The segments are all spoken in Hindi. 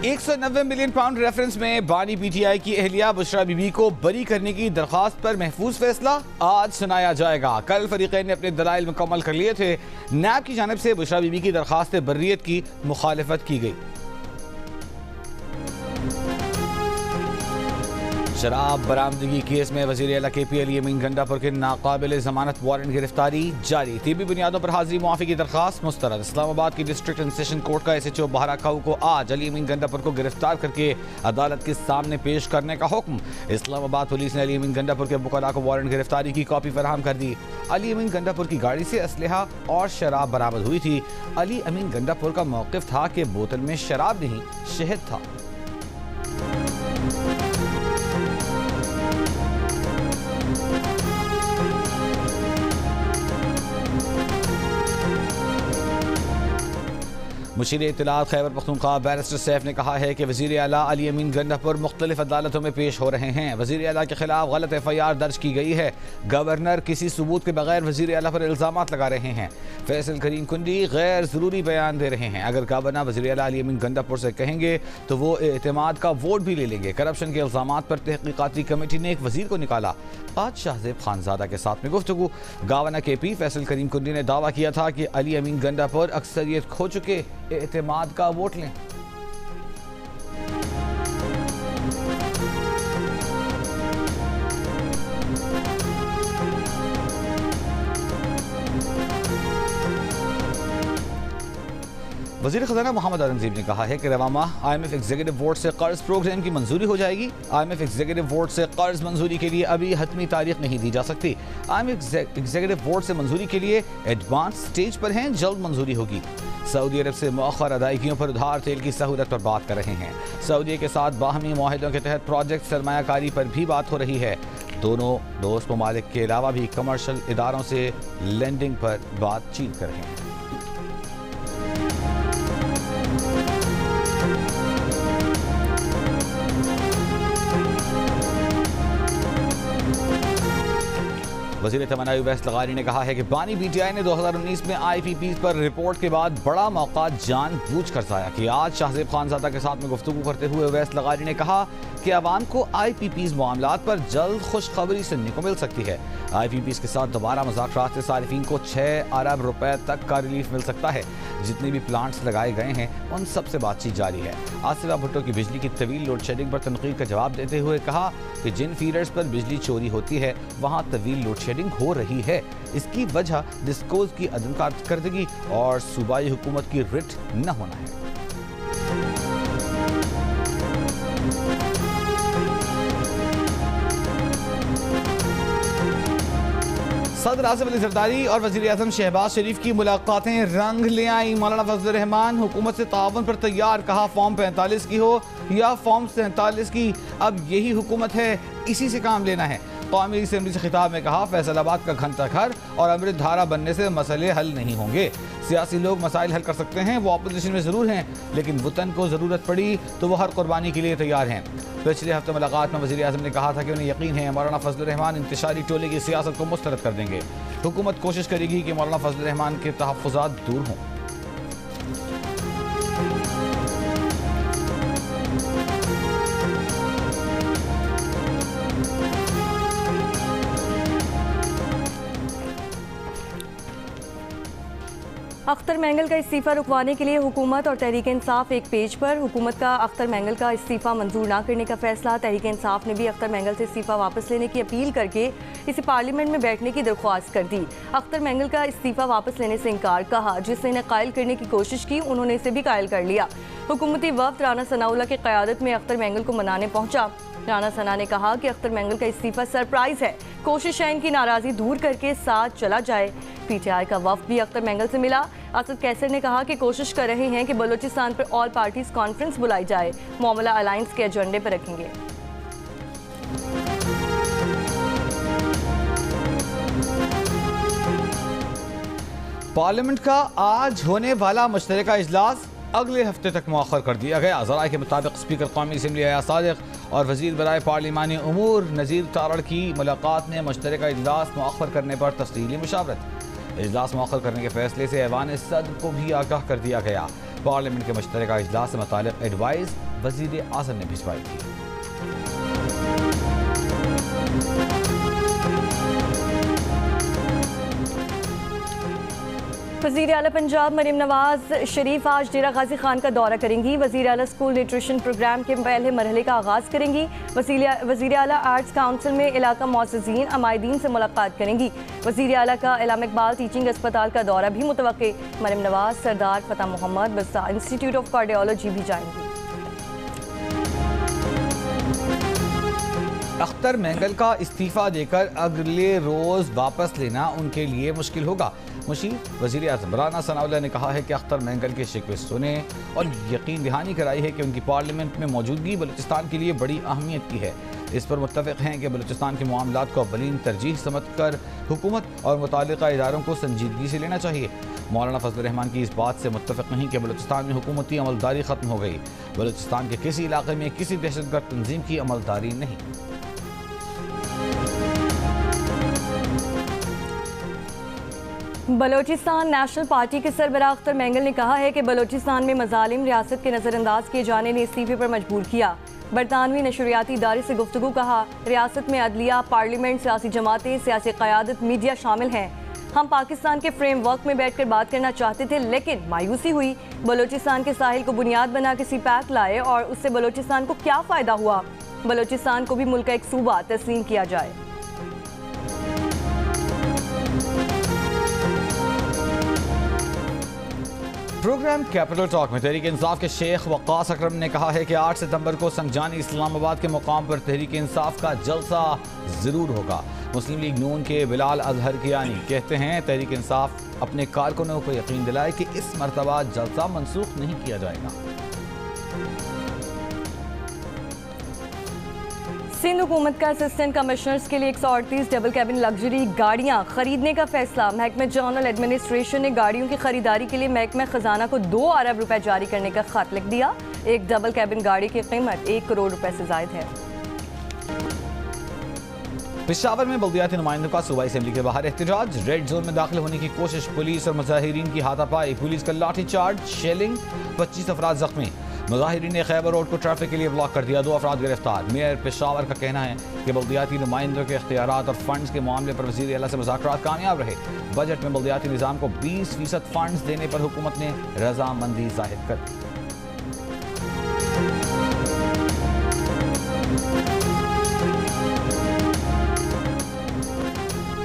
190 मिलियन पाउंड रेफरेंस में बानी पीटीआई की अहलिया बुशरा बीबी को बरी करने की दरख्वास्त पर महफूज फैसला आज सुनाया जाएगा। कल फरीकैन ने अपने दलाइल मुकम्मल कर लिए थे। नैब की जानिब से बुशरा बीबी की दरख्वास्त बर्रियत की मुखालिफत की गई। शराब बरामदगी केस में वज़ीर आला KP अली अमीन गंडापुर के नाकाबिल जमानत वारंट गिरफ्तारी जारी। तिबी बुनियादों पर हाजिरी मुआफ़ी की दरख्वास्त मुस्तरद। इस्लामाबाद की डिस्ट्रिक्ट एंड सेशन कोर्ट का SHO बहरा खाऊ को आज अली अमीन गंडापुर को गिरफ्तार करके अदालत के सामने पेश करने का हुक्म। इस्लामाबाद पुलिस ने अली अमीन गंडापुर के वकला को वारंट गिरफ्तारी की कॉपी फराहम कर दी। अली अमीन गंडापुर की गाड़ी से असलहा और शराब बरामद हुई थी। अली अमीन गंडापुर का मौक़िफ़ था कि बोतल में शराब नहीं, शहद था। मुशीर इत्तलात खैबर पख्तूनख्वा बैरिस्टर सैफ ने कहा है कि वज़ीर आला अली अमीन गंडापुर मुख्तलिफ अदालतों में पेश हो रहे हैं। वज़ीर आला के खिलाफ गलत FIR दर्ज की गई है। गवर्नर किसी सबूत के बगैर वज़ीर आला पर इल्ज़ामात लगा रहे हैं। फैसल करीम कुंडी गैर ज़रूरी बयान दे रहे हैं। अगर गवर्नर वज़ीर आला अली अमीन गंडापुर से कहेंगे तो वो एतमाद का वोट भी ले लेंगे। करप्शन के इल्ज़ामात पर तहकीकाती कमेटी ने एक वज़ीर को निकाला। आज शाहजेब खानजादा के साथ में गुफ्तगू। गवर्नर KP फैसल करीम कुंडी ने दावा किया था कि अली अमीन गंडापुर अक्सरियत खो चुके एतमाद का वोट लें। वज़ीर ख़ज़ाना मोहम्मद औरंगज़ेब ने कहा है कि रवा माह IMF एग्जीक्यूटिव बोर्ड से कर्ज प्रोग्राम की मंजूरी हो जाएगी। IMF एग्जीक्यूटिव बोर्ड से कर्ज मंजूरी के लिए अभी हतमी तारीख नहीं दी जा सकती। IMF एग्जीक्यूटिव बोर्ड से मंजूरी के लिए एडवांस स्टेज पर हैं, जल्द मंजूरी होगी। सऊदी अरब से मौखर अदायगियों पर उधार तेल की सहूलत पर बात कर रहे हैं। सऊदी के साथ बाहमी मुआहिदों के तहत प्रोजेक्ट सरमायाकारी पर भी बात हो रही है। दोनों दोस्त ममालिक के अलावा भी कमर्शल इदारों से लेंडिंग पर बातचीत कर रहे हैं। वज़ीर तमन्नाई उवैस लगारी ने कहा है कि बानी PTI ने 2019 में IPPs पर रिपोर्ट के बाद बड़ा मौका जानबूझ कर ज़ाया किया। आज शाहजेब खानजादा के साथ में गुफ्तगू करते हुए उवैस लगारी ने कहा कि अवाम को IPPs मामलात पर जल्द खुशखबरी सुनने को मिल सकती है। IPPs के साथ दोबारा मुज़ाकरात से सारिफीन को 6 अरब रुपए तक का रिलीफ मिल सकता है। जितने भी प्लांट्स लगाए गए हैं उन सब से बातचीत जारी है। आसिफा भुट्टो की बिजली की तवील लोड शेडिंग पर तनकीद का जवाब देते हुए कहा कि जिन फीडर्स पर बिजली चोरी होती है वहाँ तवील लोड शेडिंग हो रही है। इसकी वजह डिस्कोज की अदम कारकर्दगी और सूबाई हुकूमत की रिट न होना है। सदर आसिफ अली जरदारी और वज़ीर आज़म शहबाज शरीफ की मुलाकातें रंग ले आई। मौलाना फजल रहमान हुकूमत से ताउन पर तैयार, कहा फॉर्म 45 की हो या फॉर्म 47 की, अब यही हुकूमत है, इसी से काम लेना है। कौमी असेंबली से खिताब में कहा फैसलाबाद का घंटा घर और अमृत धारा बनने से मसले हल नहीं होंगे। सियासी लोग मसाइल हल कर सकते हैं, वो अपोजिशन में ज़रूर हैं, लेकिन वतन को ज़रूरत पड़ी तो वो हर कुर्बानी के लिए तैयार हैं। पिछले हफ्ते मुलाकात में वज़ीर आज़म ने कहा था कि उन्हें यकीन है मौलाना फजल रहमान इंतशारी टोले की सियासत को मुस्तरद कर देंगे। हुकूमत कोशिश करेगी कि मौलाना फजल रहमान के तहफ़्फ़ुज़ात दूर हों। अख्तर मैंगल का इस्तीफ़ा रुकवाने के लिए हुकूमत और तहरीक इंसाफ एक पेज पर। हुकूमत का अख्तर मैंगल का इस्तीफ़ा मंजूर न करने का फैसला। तहरीक इंसाफ ने भी अख्तर मैंगल से इस्तीफ़ा वापस लेने की अपील करके इसे पार्लियामेंट में बैठने की दरख्वास्त कर दी। अख्तर मैंगल का इस्तीफ़ा वापस लेने से इनकार, कहा जिसने इन्हें कायल करने की कोशिश की उन्होंने इसे भी कायल कर लिया। हुकूमती वफ्द राना सनाउल्लाह की क़यादत में अख्तर मैंगल को मनाने पहुंचा। राना सना ने कहा कि अख्तर मैंगल का इस्तीफ़ा सरप्राइज़ है, कोशिश है इनकी नाराज़गी दूर करके साथ चला जाए। PTI का वफ्द भी अख्तर मैंगल से मिला। असद कैसर ने कहा कि कोशिश कर रहे हैं कि बलूचिस्तान पर ऑल पार्टीज कॉन्फ्रेंस बुलाई जाए, मामला अलायंस के एजेंडे पर रखेंगे। पार्लियामेंट का आज होने वाला मुश्तरका इजलास अगले हफ्ते तक मौखर कर दिया गया। ज़राए के मुताबिक स्पीकर कौमी असम्बली अयाज सादिक और वज़ीर बराए पार्लिमानी उमूर नज़ीर तारड़ की मुलाकात ने मुश्तरका इजलास मौखर करने पर तफसीली मुशावरत। इजलास मौखर करने के फैसले से ऐवान सदर को भी आगाह कर दिया गया। पार्लियामेंट के मुश्तरका इजलास से मुतालिक एडवाइस वजीर आज़म ने भिजवाई थी। वज़ीर आला पंजाब मरीम नवाज शरीफ आज डेरा गाजी खान का दौरा करेंगी। वज़ीर आला स्कूल न्यूट्रिशन प्रोग्राम के पहले मरहले का आगाज़ करेंगी। वज़ीर आला आर्ट्स काउंसिल में इलाका मौज़ज़ीन अमायदीन से मुलाकात करेंगी। वज़ीर आला का इलामा इकबाल टीचिंग अस्पताल का दौरा भी मुतवक्के। मरीम नवाज सरदार फतेह मोहम्मद बिस्सा इंस्टीट्यूट ऑफ कार्डियोलॉजी भी जाएंगी। अख्तर मैंगल का इस्तीफ़ा देकर अगले रोज़ वापस लेना उनके लिए मुश्किल होगा। मुशीर वज़ीर आज़म राना सनाउल्लाह ने कहा है कि अख्तर मैंगल के शिकवे सुने और यकीन दहानी कराई है कि उनकी पार्लियामेंट में मौजूदगी बलूचिस्तान के लिए बड़ी अहमियत की है। इस पर मुत्तफ़िक़ हैं कि बलूचिस्तान के मामलात को अव्वलीन तरजीह समझकर हुकूमत और मुताल्लिक़ा इदारों को संजीदगी से लेना चाहिए। मौलाना फजल रहमान की इस बात से मुत्तफ़िक़ नहीं कि बलूचिस्तान में हुकूमती अमलदारी ख़त्म हो गई। बलूचिस्तान के किसी इलाके में किसी दहशतगर्द तंजीम की अमलदारी नहीं। बलोचिस्तान नेशनल पार्टी के सरबराह अख्तर मैंगल ने कहा है कि बलोचिस्तान में मजालिम रियासत के नज़रअंदाज किए जाने ने इस्तीफे पर मजबूर किया। बरतानवी नशरियाती इदारे से गुफ्तगू कहा, रियासत में अदलिया, पार्लियामेंट, सियासी जमातें, सियासी क़यादत, मीडिया शामिल हैं। हम पाकिस्तान के फ्रेमवर्क में बैठ कर बात करना चाहते थे लेकिन मायूसी हुई। बलोचिस्तान के साहिल को बुनियाद बना के सीपैक लाए और उससे बलोचिस्तान को क्या फ़ायदा हुआ। बलोचिस्तान को भी मुल्क का एक सूबा तस्लीम किया जाए। प्रोग्राम कैपिटल टॉक में तहरीक इंसाफ के शेख वक्कास अकरम ने कहा है कि 8 सितंबर को संगजानी इस्लामाबाद के मुकाम पर तहरीक इंसाफ का जलसा ज़रूर होगा। मुस्लिम लीग नून के बिलाल अजहर कियानी कहते हैं तहरीक इंसाफ अपने कारकुनों को यकीन दिलाए कि इस मरतबा जलसा मनसूख नहीं किया जाएगा। सिंध हुकूमत का असिस्टेंट कमिश्नर्स के लिए 138 डबल कैबिन लग्जरी गाड़ियां खरीदने का फैसला। महकमे जनरल एडमिनिस्ट्रेशन ने गाड़ियों की खरीदारी के लिए महकमा खजाना को 2 अरब रुपए जारी करने का खत लिख दिया। एक डबल कैबिन गाड़ी की कीमत 1 करोड़ रुपए से जायद है। पेशावर में बल्दियाती नुमाइंदों का सूबाई असेंबली के बाहर एहतजाज। रेड जोन में दाखिल होने की कोशिश, पुलिस और मुजाहिरीन की हाथापाई, पुलिस का लाठीचार्ज, शेलिंग, 25 अफराद जख्मी। मुजाहिरीन ने खैबर रोड को ट्रैफिक के लिए ब्लॉक कर दिया, 2 अफराद गिरफ्तार। मेयर पेशावर का कहना है कि बल्दियाती नुमाइंदों के इख्तियारात और फंड्स के मामले पर वज़ीर आला से मुज़ाकरात कामयाब रहे। बजट में बल्दियाती निज़ाम को 20% फंड्स देने पर हुकूमत ने रजामंदी जाहिर कर दी।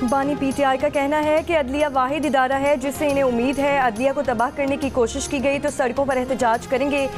बानी पीटीआई का कहना है कि अदलिया वाहिद इदारा है जिससे इन्हें उम्मीद है अदलिया को तबाह करने की कोशिश की गई तो सड़कों पर एहतजाज करेंगे।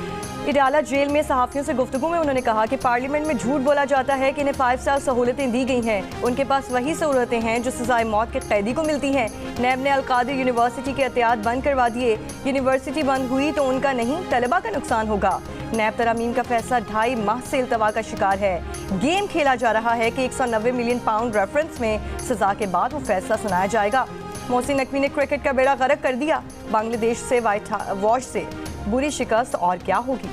इडाला जेल में सहाफ़ियों से गुफ्तगू में उन्होंने कहा कि पार्लियामेंट में झूठ बोला जाता है कि इन्हें 5 स्टार सहूलतें दी गई हैं। उनके पास वही सहूलतें हैं जो सज़ाए मौत के कैदी को मिलती हैं। नैब ने अलकादिर यूनिवर्सिटी के एहतियात बंद करवा दिए। यूनिवर्सिटी बंद हुई तो उनका नहीं, तलबा का नुकसान होगा। नैब तरामीम का फैसला 2.5 माह से इल्तवा का शिकार है। गेम खेला जा रहा है कि 190 मिलियन पाउंड रेफरेंस में सजा के बाद वो फैसला सुनाया जाएगा। मोहसिन नकवी ने क्रिकेट का बेड़ा गर्क कर दिया। बांग्लादेश से व्हाइट वॉश से बुरी शिकस्त और क्या होगी।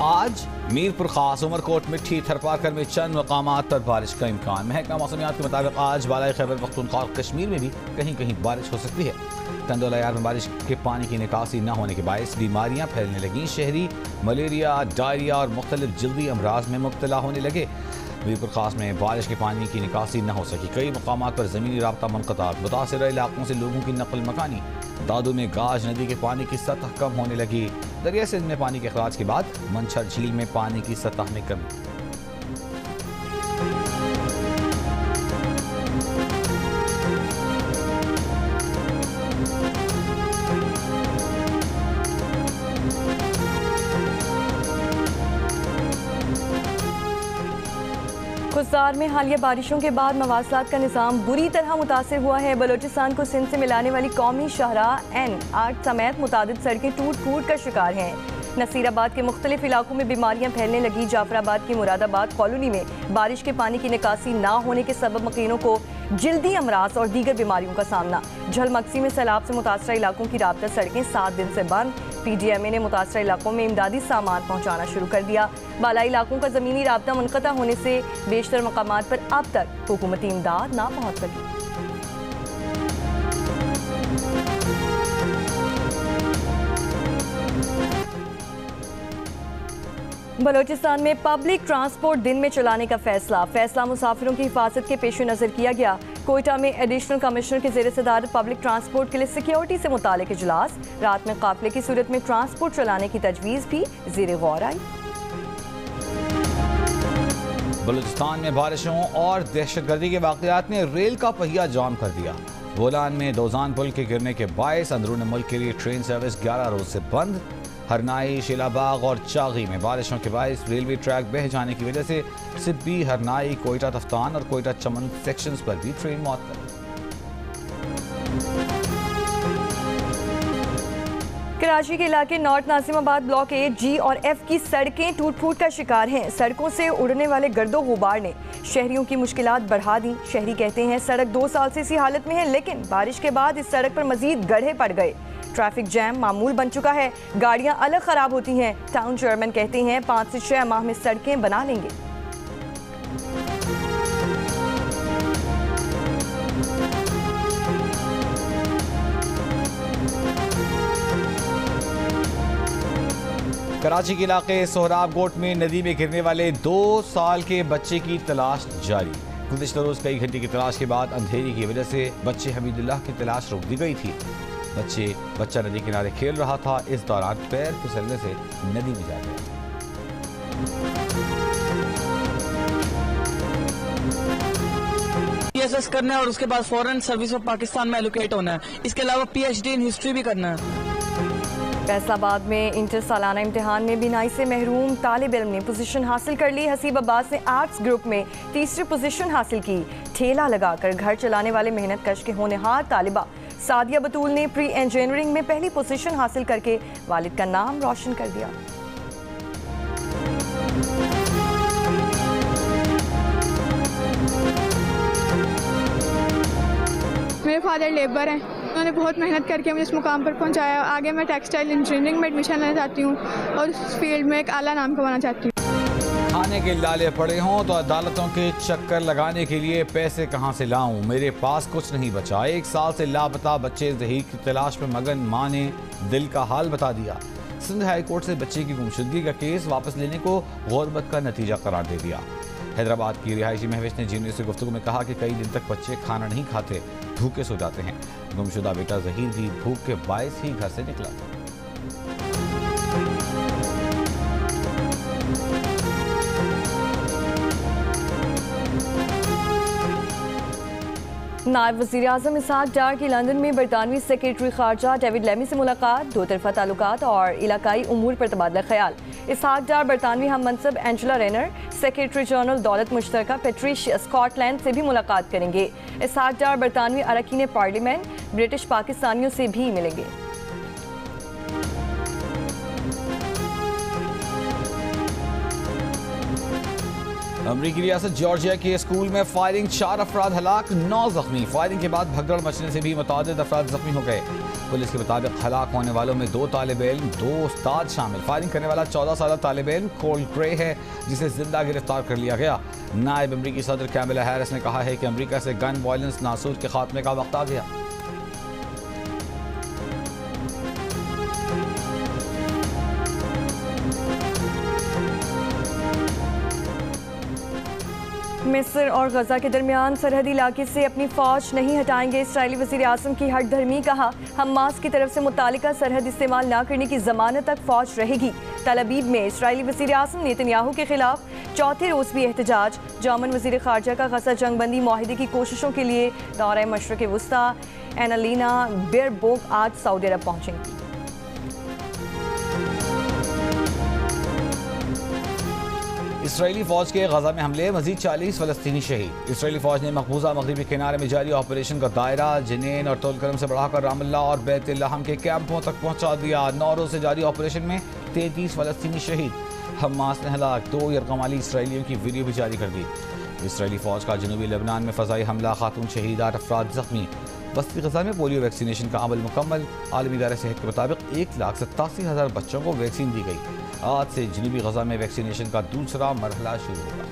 आज मीरपुर खास, उमरकोट, मिट्टी, थरपाकर में चंद मकामात पर बारिश का इम्कान। महकमा मौसमियात के मुताबिक आज बालाई खैबर पख्तूनख्वा और कश्मीर में भी कहीं कहीं बारिश हो सकती है। तंदोलायार में बारिश के पानी की निकासी न होने के बायस बीमारियां फैलने लगीं। शहरी मलेरिया, डायरिया और मुख्तलिफ जल्दी अमराज में मुब्तला होने लगे। मीरपुर खास में बारिश के पानी की निकासी न हो सकी। कई मकामात पर ज़मीनी राब्ता मुनक़ता। मुतासिर इलाकों से लोगों की नकल मकानी। दादू में गाज नदी के पानी की सतह कम होने लगी। दरिया सिंध में पानी के अखराज के बाद मंछर झील में पानी की सतह में कमी। खुजार में हालिया बारिशों के बाद मवासलात का निज़ाम बुरी तरह मुतासिर हुआ है। बलोचिस्तान को सिंध से मिलाने वाली कौमी शाहराह N8 समेत मुतादिद सड़कें टूट फूट का शिकार हैं। नसीराबाद के मुख्तलिफ इलाकों में बीमारियां फैलने लगी। जाफराबाद की मुरादाबाद कॉलोनी में बारिश के पानी की निकासी ना होने के सबब मकीनों को जल्दी अमराज और दीगर बीमारियों का सामना। झलमक्सी में सैलाब से मुतासरा इलाकों की राब्ता सड़कें 7 दिन से बंद। PDMA ने मुतासर इलाकों में इमदादी सामान पहुँचाना शुरू कर दिया। बालाई इलाकों का ज़मीनी राब्ता मुनक़ता होने से बेशतर मकामात पर अब तक हुकूमती इमदाद ना पहुँच सकी। बलोचिस्तान में पब्लिक ट्रांसपोर्ट दिन में चलाने का फैसला मुसाफिरों की हिफाजत के पेश नज़र किया गया। कोयटा में एडिशनल कमिश्नर के ज़ेर सदारत पब्लिक ट्रांसपोर्ट के लिए सिक्योरिटी से मुतालिक इजलास। रात में काफिले की सूरत में ट्रांसपोर्ट चलाने की तजवीज़ भी ज़ेर गौर आई। बलूचिस्तान में बारिशों और दहशतगर्दी के वाक़यात ने रेल का पहिया जाम कर दिया। बोलान में दोजान पुल के गिरने के बायस अंदरून मुल्क के लिए ट्रेन सर्विस 11 रोज से बंद। हरनाई, शीलाबाग और चागी में बारिशों के बायस रेलवे ट्रैक बह जाने की वजह से सिब्बी, हरनाई, कोयटा तफ्तान और कोयटा चमन सेक्शंस पर भी ट्रेन मुअत्तल। कराची के इलाके नॉर्थ नासिमाबाद ब्लॉक A, G और F की सड़कें टूट फूट का शिकार हैं। सड़कों से उड़ने वाले गर्दो गुबार ने शहरियों की मुश्किलात बढ़ा दी। शहरी कहते हैं सड़क 2 साल से इसी हालत में है, लेकिन बारिश के बाद इस सड़क पर मजीद गड्ढे पड़ गए। ट्रैफिक जैम मामूल बन चुका है, गाड़ियां अलग खराब होती हैं। टाउन चेयरमैन कहते हैं 5 से 6 माह में सड़कें बना लेंगे। कराची के इलाके सोहराब गोट में नदी में गिरने वाले 2 साल के बच्चे की तलाश जारी। गुज़िश्ता रोज कई घंटे की तलाश के बाद अंधेरी की वजह से बच्चे हमीदुल्लाह की तलाश रोक दी गई थी। बच्चा नदी किनारे खेल रहा था, इस दौरान पैर फिसलने से नदी में जा गया। PSS करना है और उसके बाद फॉरेन सर्विस ऑफ पाकिस्तान में एलोकेट होना है। इसके अलावा PhD इन हिस्ट्री भी करना है। फैसलाबाद में इंटर सालाना इम्तिहान में बिनाई से महरूम तालिब इल्म ने पोजीशन हासिल कर ली। हसीब अब्बास ने आर्ट्स ग्रुप में 3री पोजीशन हासिल की। ठेला लगाकर घर चलाने वाले मेहनत कश के होनहार तालिबा सादिया बतूल ने प्री इंजीनियरिंग में पहली पोजीशन हासिल करके वालिद का नाम रोशन कर दिया। मेरे फादर लेबर हैं, उन्होंने बहुत मेहनत करके मुझे इस मुकाम पर पहुंचाया। आगे मैं टेक्सटाइल इंजीनियरिंग में एडमिशन लेना चाहती हूँ और इस फील्ड में एक आला नाम कमाना चाहती हूँ। खाने के लाले पड़े हों तो अदालतों के चक्कर लगाने के लिए पैसे कहाँ से लाऊं, मेरे पास कुछ नहीं बचा। 1 साल से लापता बच्चे दही की तलाश में मगन मां ने दिल का हाल बता दिया। सिंध हाई कोर्ट से बच्चे की गुमशुदगी का केस वापस लेने को गुर्बत का नतीजा करार दे दिया। हैदराबाद की रिहायशी महविश ने जीनियस से गुफ्तगू में कहा कि कई दिन तक बच्चे खाना नहीं खाते, भूखे सो जाते हैं। गुमशुदा बेटा जहीर भी भूख के बायस ही घर से निकला। नायब वज़ीर आज़म इसहाक डार की लंदन में बरतानवी सेक्रेटरी खारजा डेविड लेमी से मुलाकात। 2 तरफ़ा ताल्लुकात और इलाकाई उमूर पर तबादला ख्याल। इसहाक डार बरतानवी हम मनसब एंजेला रेनर, सेक्रेटरी जनरल दौलत मुश्तरका पेट्रिशिया स्कॉटलैंड से भी मुलाकात करेंगे। इसहाक डार बरतानवी अरकान पार्लियामेंट ब्रिटिश पाकिस्तानियों से भी मिलेंगे। अमरीकी रियासत जॉर्जिया के स्कूल में फायरिंग, 4 अफराद हलाक, 9 जख्मी। फायरिंग के बाद भगदड़ मचने से भी मुतादिद अफराद जख्मी हो गए। पुलिस के मुताबिक हलाक होने वालों में 2 तालिब इल्म, 2 उस्ताद शामिल। फायरिंग करने वाला 14 साल तालिब इल्म कोल ग्रे है, जिसे जिंदा गिरफ्तार कर लिया गया। नायब अमरीकी सदर कैमला हैरिस ने कहा है कि अमरीका से गन वायलेंस नासूर के खात्मे का वक्त आ गया। मिस्र और गजा के दरमियान सरहदी इलाके से अपनी फौज नहीं हटाएंगे। इसराइली वज़ीर आज़म की हट धर्मी, कहा हमास की तरफ से मुतालिका सरहद इस्तेमाल न करने की ज़मानत तक फौज रहेगी। तल अबीब में इसराइली वज़ीर आज़म नेतन्याहू के खिलाफ 4थे रोज़ भी एहतजाज। जर्मन वज़ीर ख़ारजा का गजा जंगबंदी माहिदे की कोशिशों के लिए दौरे मशरक़ वुस्ता एनालिना बेयरबोक आज सऊदी अरब पहुँचेंगी। इसराइली फौज के गजा में हमले, मजीद 40 फलस्तीनी शहीद। इसराइली फौज ने मकबूजा मगरबी किनारे में जारी ऑपरेशन का दायरा जिनेन और तोलकरम से बढ़ाकर रामल्ला और बैत लहम के कैंपों तक पहुंचा दिया। 9 रोज से जारी ऑपरेशन में 33 फलस्तीनी शहीद। हमास ने हलाक 2 यरगमाली इसराइलियों की वीडियो भी जारी कर दी। इसराइली फौज का जनूबी लेबनान में फ़ज़ाई हमला, खातून शहीद, 8 अफराद जख्मी। वस्ती गजा में पोलियो वैक्सीनेशन का अमल मुकम्मल। आलमी इदारे सेहत के मुताबिक 1,87,000 बच्चों को वैक्सीन दी गई। आज से जनूबी गजा में वैक्सीनेशन का दूसरा मरहला शुरू होगा।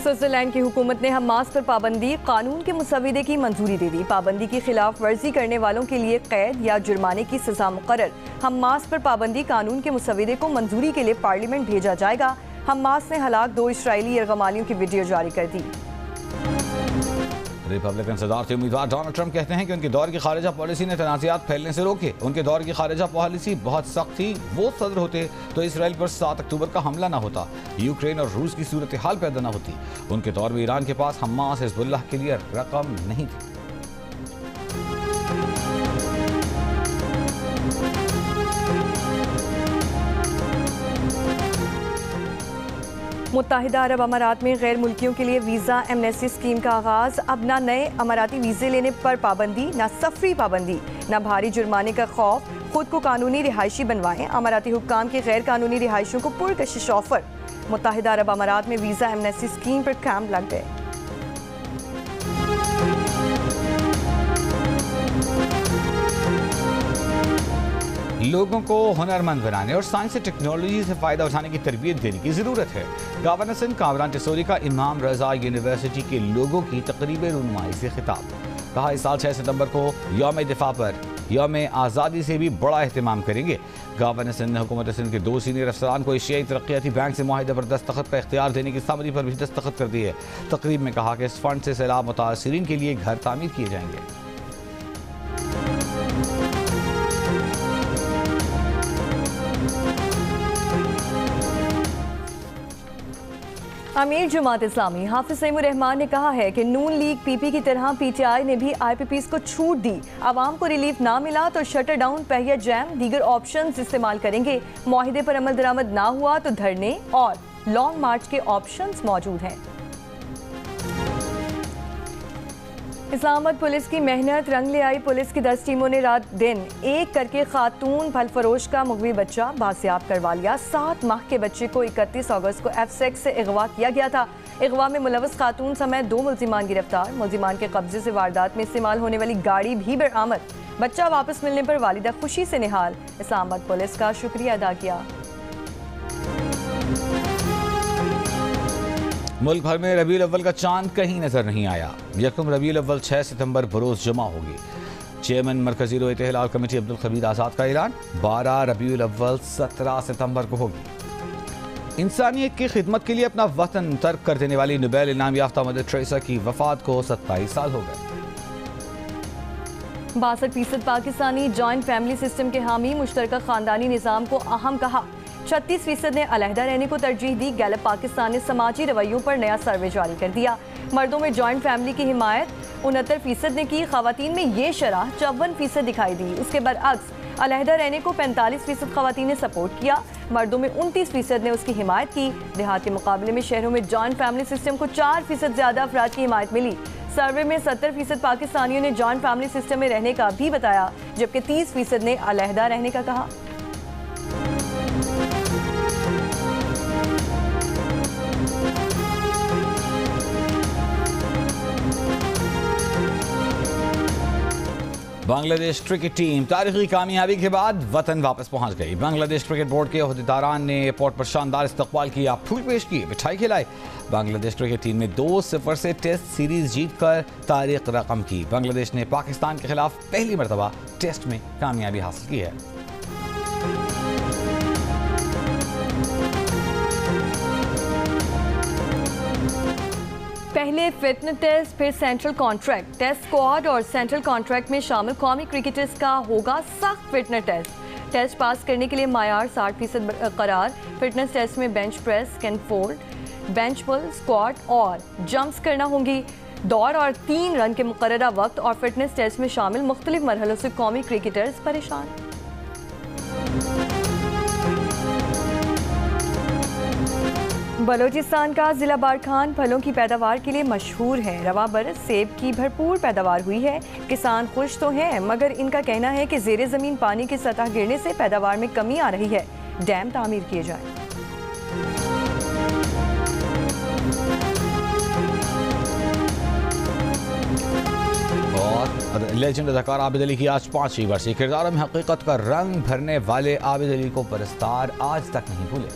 स्विट्जरलैंड की हुकूमत ने हमास पर पाबंदी कानून के मुसविदे की मंजूरी दे दी। पाबंदी की खिलाफ वर्जी करने वालों के लिए कैद या जुर्माने की सजा मुकर्रर। हमास पर पाबंदी कानून के मुसविदे को मंजूरी के लिए पार्लियामेंट भेजा जाएगा। हमास ने हलाक 2 इस्राएली यरगमालियों की वीडियो जारी कर दी। रिपब्लिकन सदारती उम्मीदवार डोनाल्ड ट्रंप कहते हैं कि उनके दौर की खारिजा पॉलिसी ने तनाज़ात फैलने से रोके। उनके दौर की खारिजा पॉलिसी बहुत सख्त थी। वो सदर होते तो इसराइल पर 7 अक्टूबर का हमला ना होता, यूक्रेन और रूस की सूरत हाल पैदा ना होती। उनके दौर में ईरान के पास हमास हिज़्बुल्लाह के लिए रकम नहीं थी। मुत्तहिदा अरब अमारात में गैर मुल्कियों के लिए वीज़ा एमनेस्टी स्कीम का आगाज़। अब ना नए अमाराती वीज़े लेने पर पाबंदी, ना सफरी पाबंदी, ना भारी जुर्माने का खौफ। खुद को कानूनी रिहायशी बनवाएं। अमाराती हुक्काम की गैर कानूनी रिहायशियों को पुरकशिश ऑफर। मुत्तहिदा अरब अमारात में वीज़ा एमनेस्टी स्कीम पर कैंप लग गए। लोगों को हुनरमंद बनाने और साइंस और टेक्नोलॉजी से फ़ायदा उठाने की तरबियत देने की ज़रूरत है। गवर्नर सिंध कामरान टिसोरी का इमाम रज़ा यूनिवर्सिटी के लोगों की तकरीब रुनुमाई से खिताब। कहा, इस साल 6 सितंबर को यौम दिफा पर यौम आज़ादी से भी बड़ा अहतमाम करेंगे। गवर्नर सिंध ने हुकूमत सिंध के 2 सीनियर अफसरान को एशियाई तरक्याती बैंक से मुआहिदे पर दस्तखत का इख्तियार देने की समरी पर भी दस्तखत कर दी है। तकरीब में कहा कि इस फंड से सैलाब मुतासिरीन के लिए घर तामीर किए जाएंगे। अमीर जमात इस्लामी हाफिज सईमुर रहमान ने कहा है कि नून लीग पीपी की तरह पीटीआई ने भी आईपीपीज़ को छूट दी। आवाम को रिलीफ ना मिला तो शटर डाउन, पहिया जैम, दीगर ऑप्शंस इस्तेमाल करेंगे। मुआहिदे पर अमल दरामद ना हुआ तो धरने और लॉन्ग मार्च के ऑप्शंस मौजूद हैं। इस्लामाबाद पुलिस की मेहनत रंग ले आई। पुलिस की 10 टीमों ने रात दिन एक करके खातून फल फरोश का मुगवी बच्चा बासियाब करवा लिया। 7 माह के बच्चे को 31 अगस्त को एफसेक्स से अगवा किया गया था। अगवा में मुलव्वस खातून समेत 2 मुल्जिमान गिरफ्तार। मुल्जिमान के कब्जे से वारदात में इस्तेमाल होने वाली गाड़ी भी बरामद। बच्चा वापस मिलने पर वालिदा खुशी से निहाल। इस्लामाबाद पुलिस का शुक्रिया अदा किया। मुल्क भर में रबीउल अव्वल का चांद कहीं नजर नहीं आया। यकम रबीउल अव्वल 6 सितंबर बरोज जमा होगी। चेयरमैन मरकजी रोयत हिलाल कमेटी अब्दुल खबीर आज़ाद का ऐलान। 12 रबीउल अव्वल 17 सितंबर को होगी। इंसानियत की खिदमत के लिए अपना वतन तर्क कर देने वाली नोबेल इनाम याफ्ता मदर टेरेसा की वफात को 27 साल हो गए। 62% पाकिस्तानी जॉइंट फैमिली सिस्टम के हामी। मुश्तरका खानदानी निज़ाम को अहम कहा। 36% ने अलहदा रहने को तरजीह दी। गैलप पाकिस्तान ने समाजी रवैयों पर नया सर्वे जारी कर दिया। मर्दों में जॉइंट फैमिली की हिमायत 69% ने की। खवातीन में ये शरह 54% दिखाई दी। उसके बरअक्स अलहदा रहने को 45% खवातीन ने सपोर्ट किया। मर्दों में 29% ने उसकी हिमायत की। देहात के मुकाबले में शहरों में जॉइंट फैमिली सिस्टम को 4% ज़्यादा अफराद की हिमायत मिली। सर्वे में 70% पाकिस्तानियों ने जॉइंट फैमिली सिस्टम में रहने का भी बताया, जबकि 30% ने अलहदा रहने का कहा। बांग्लादेश क्रिकेट टीम तारीखी कामयाबी के बाद वतन वापस पहुंच गई। बांग्लादेश क्रिकेट बोर्ड के अहदेदारान ने एयरपोर्ट पर शानदार इस्तकबाल किया, फूल पेश किए, मिठाई खिलाई। बांग्लादेश क्रिकेट टीम ने 2-0 से टेस्ट सीरीज जीतकर तारीख रकम की। बांग्लादेश ने पाकिस्तान के खिलाफ पहली मरतबा टेस्ट में कामयाबी हासिल की है। पहले फिटनेस टेस्ट, फिर सेंट्रल कॉन्ट्रैक्ट। टेस्ट स्क्वाड और सेंट्रल कॉन्ट्रैक्ट में शामिल कौमी क्रिकेटर्स का होगा सख्त फिटनेस टेस्ट। टेस्ट पास करने के लिए मायार 60% करार। फिटनेस टेस्ट में बेंच प्रेस, कैन फोल्ड, बेंच पुल, स्क्वाट और जंप्स करना होंगी। दौड़ और 3 रन के मुकर्ररा वक्त और फिटनेस टेस्ट में शामिल मुख्तलिफ मरहलों से कौमी क्रिकेटर्स परेशान। बलोचिस्तान का जिला बारखान फलों की पैदावार के लिए मशहूर है। रवा बरस सेब की भरपूर पैदावार हुई है। किसान खुश तो हैं, मगर इनका कहना है कि ज़ेरे ज़मीन पानी की सतह गिरने से पैदावार में कमी आ रही है। डैम तामीर किए जाएं। और लेजेंड अदाकार आबिद अली की आज 5वीं बरसी। किरदार में हकीकत का रंग भरने वाले आबिद अली को परस्तार आज तक नहीं भूले।